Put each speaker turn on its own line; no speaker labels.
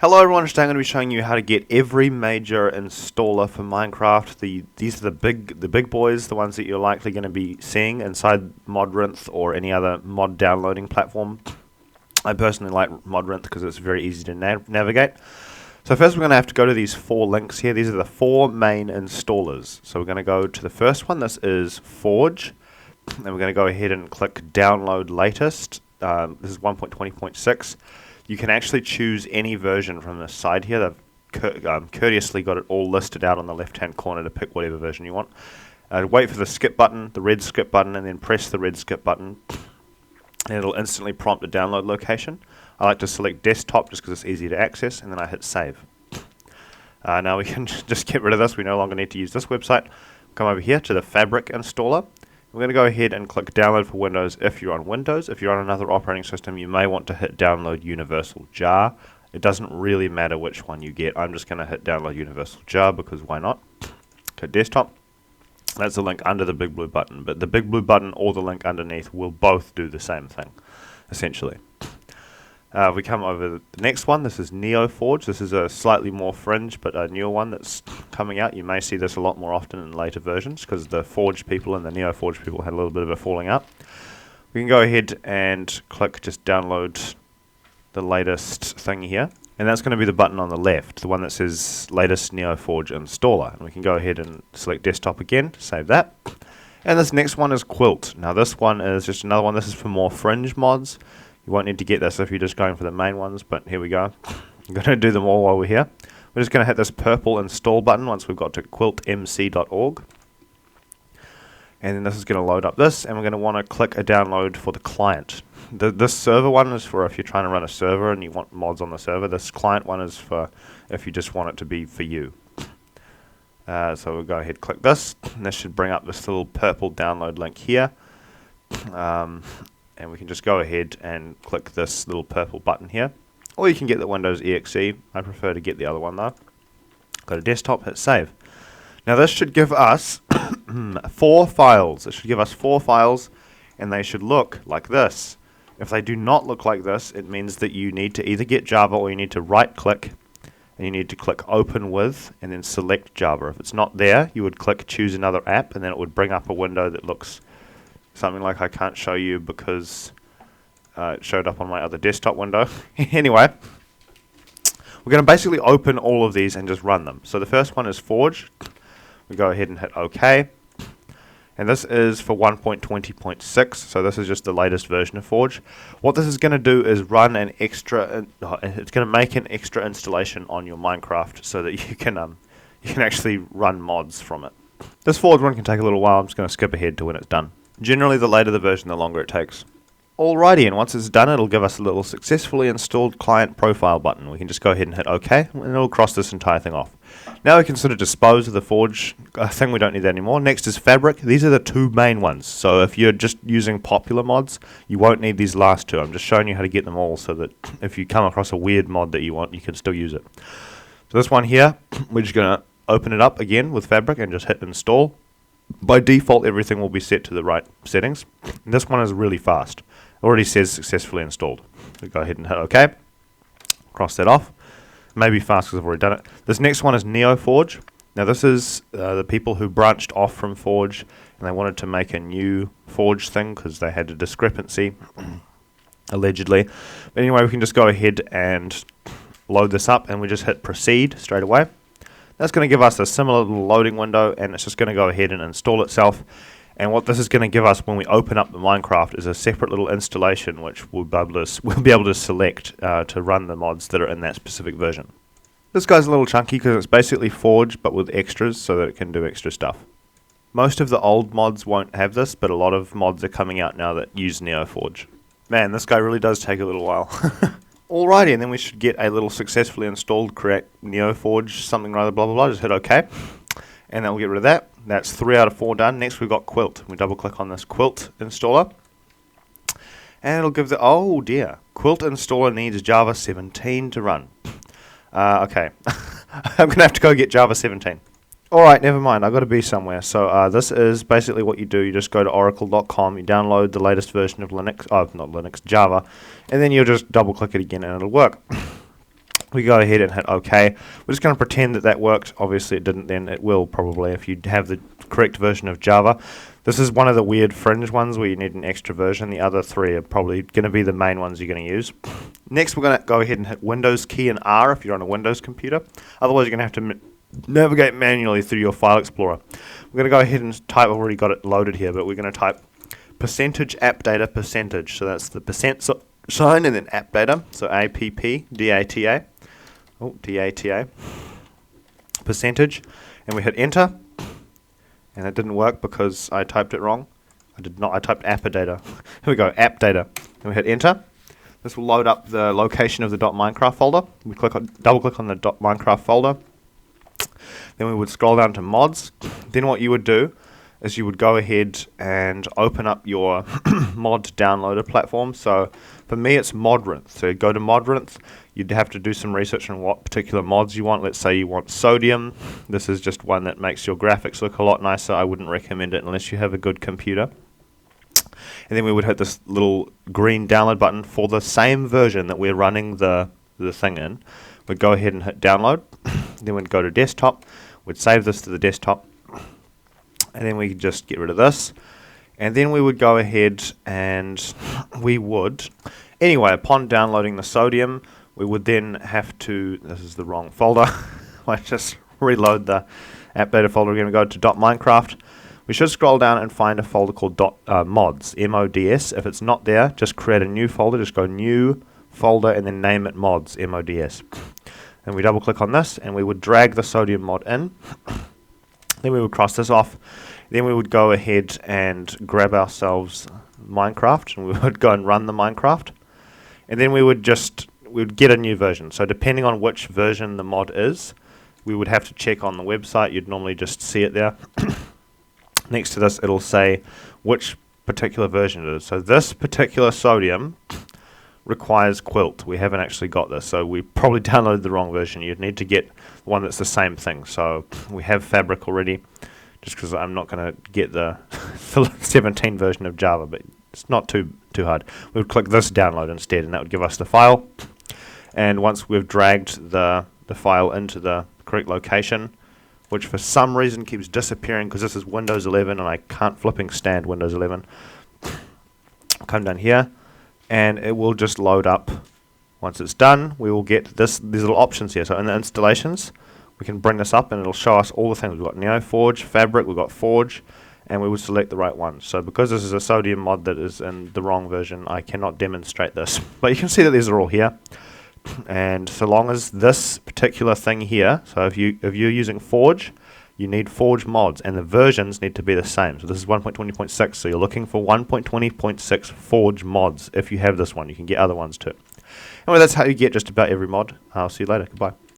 Hello everyone, today I'm going to be showing you how to get every major installer for Minecraft. These are the big boys, the ones that you're likely going to be seeing inside Modrinth or any other mod downloading platform. I personally like Modrinth because it's very easy to navigate. So first we're going to have to go to these 4 links here. These are the 4 main installers. So we're going to go to the first one. This is Forge. And we're going to go ahead and click download latest. This is 1.20.6. You can actually choose any version from this side here. They've courteously got it all listed out on the left hand corner to pick whatever version you want. Wait for the skip button, the red skip button, and then press the red skip button. And it'll instantly prompt a download location. I like to select desktop just because it's easy to access, and then I hit save. Now we can just get rid of this. We no longer need to use this website. Come over here to the Fabric installer. We're going to go ahead and click download for Windows if you're on Windows. If you're on another operating system, you may want to hit download Universal Jar. It doesn't really matter which one you get. I'm just going to hit download Universal Jar because why not? Okay, desktop. That's the link under the big blue button, but the big blue button or the link underneath will both do the same thing, essentially. If we come over the next one, this is NeoForge. This is a slightly more fringe, but a newer one that's coming out. You may see this a lot more often in later versions because the Forge people and the NeoForge people had a little bit of a falling out. We can go ahead and click just download the latest thing here. And that's going to be the button on the left, the one that says latest NeoForge installer. And we can go ahead and select desktop again, save that. And this next one is Quilt. Now this one is just another one. This is for more fringe mods. You won't need to get this if you're just going for the main ones, but here we go. I'm going to do them all while we're here. We're just going to hit this purple install button once we've got to quiltmc.org. And then this is going to load up this, and we're going to want to click a download for the client. This server one is for if you're trying to run a server and you want mods on the server. This client one is for if you just want it to be for you. So we'll go ahead and click this, and this should bring up this little purple download link here. And we can just go ahead and click this little purple button here. Or you can get the Windows EXE. I prefer to get the other one though. Go to desktop, hit save. Now this should give us 4 files. It should give us 4 files, and they should look like this. If they do not look like this, it means that you need to either get Java or you need to right click and you need to click open with and then select Java. If it's not there, you would click choose another app, and then it would bring up a window that looks something like I can't show you because it showed up on my other desktop window. Anyway, we're going to basically open all of these and just run them. So the first one is Forge. We go ahead and hit OK. And this is for 1.20.6, so this is just the latest version of Forge. What this is going to do is run an extra, it's going to make an extra installation on your Minecraft so that you can actually run mods from it. This Forge one can take a little while. I'm just going to skip ahead to when it's done. Generally, the later the version, the longer it takes. Alrighty, and once it's done, it'll give us a little successfully installed client profile button. We can just go ahead and hit OK, and it'll cross this entire thing off. Now we can sort of dispose of the Forge thing. We don't need that anymore. Next is Fabric. These are the 2 main ones. So if you're just using popular mods, you won't need these last 2. I'm just showing you how to get them all so that if you come across a weird mod that you want, you can still use it. So this one here, we're just going to open it up again with Fabric and just hit install. By default, everything will be set to the right settings. And this one is really fast. It already says successfully installed. So go ahead and hit OK. Cross that off. Maybe fast because I've already done it. This next one is NeoForge. Now this is the people who branched off from Forge and they wanted to make a new Forge thing because they had a discrepancy, allegedly. But anyway, we can just go ahead and load this up, and we just hit proceed straight away. That's going to give us a similar little loading window, and it's just going to go ahead and install itself. And what this is going to give us when we open up the Minecraft is a separate little installation which we'll be able to select to run the mods that are in that specific version. This guy's a little chunky because it's basically Forge but with extras so that it can do extra stuff. Most of the old mods won't have this, but a lot of mods are coming out now that use NeoForge. Man, this guy really does take a little while. Alrighty, and then we should get a little successfully installed create NeoForge something rather blah blah blah. Just hit OK, and that will get rid of that. That's 3 out of 4 done. Next we've got Quilt. We double click on this Quilt installer, and it'll give the oh dear, Quilt installer needs Java 17 to run. Okay, I'm gonna have to go get Java 17. Alright, never mind, I've got to be somewhere. So this is basically what you do. You just go to oracle.com, you download the latest version of Linux, not Linux, Java, and then you'll just double click it again and it'll work. We go ahead and hit OK. We're just going to pretend that that worked. Obviously it didn't then. It will probably if you have the correct version of Java. This is one of the weird fringe ones where you need an extra version. The other three are probably going to be the main ones you're going to use. Next we're going to go ahead and hit Windows key and R if you're on a Windows computer. Otherwise you're going to have to navigate manually through your file explorer. We're going to go ahead and type, I've already got it loaded here, but we're going to type percentage app data percentage. So that's the percent sign and then app data. So APPDATA. Oh, DATA. Percentage. And we hit enter. And it didn't work because I typed it wrong. I typed app data. Here we go, app data. And we hit enter. This will load up the location of the .minecraft folder. We double click on the .minecraft folder. Then we would scroll down to mods. Then what you would do is you would go ahead and open up your mod downloader platform. So for me it's Modrinth. So you go to Modrinth. You'd have to do some research on what particular mods you want. Let's say you want sodium. This is just one that makes your graphics look a lot nicer. I wouldn't recommend it unless you have a good computer. And then we would hit this little green download button for the same version that we're running the thing in. We'd go ahead and hit download. Then we'd go to desktop. We'd save this to the desktop. And then we could just get rid of this. And then we would go ahead and we would, anyway, upon downloading the sodium, we would then have to, this is the wrong folder, I just reload the app data folder again. We go to .minecraft. We should scroll down and find a folder called mods, M-O-D-S. If it's not there, just create a new folder. Just go new folder and then name it mods, M-O-D-S. And we double click on this and we would drag the sodium mod in. Then we would cross this off. Then we would go ahead and grab ourselves Minecraft and we would go and run the Minecraft. And then we would get a new version. So depending on which version the mod is, we would have to check on the website. You'd normally just see it there. Next to this, it'll say which particular version it is. So this particular sodium requires Quilt. We haven't actually got this, so we probably downloaded the wrong version. You'd need to get one that's the same thing. So we have Fabric already, just because I'm not going to get the 17 version of Java, but it's not too hard. We would click this download instead, and that would give us the file. And once we've dragged the file into the correct location, which for some reason keeps disappearing because this is Windows 11 and I can't flipping stand Windows 11, come down here and it will just load up. Once it's done, we will get these little options here. So in the installations, we can bring this up and it'll show us all the things. We've got NeoForge, Fabric, we've got Forge, and we would select the right one. So because this is a sodium mod that is in the wrong version, I cannot demonstrate this. But you can see that these are all here. And so long as this particular thing here, so if you're using Forge, you need Forge mods, and the versions need to be the same. So this is 1.20.6, so you're looking for 1.20.6 Forge mods. If you have this one, you can get other ones too. Anyway, that's how you get just about every mod. I'll see you later. Goodbye.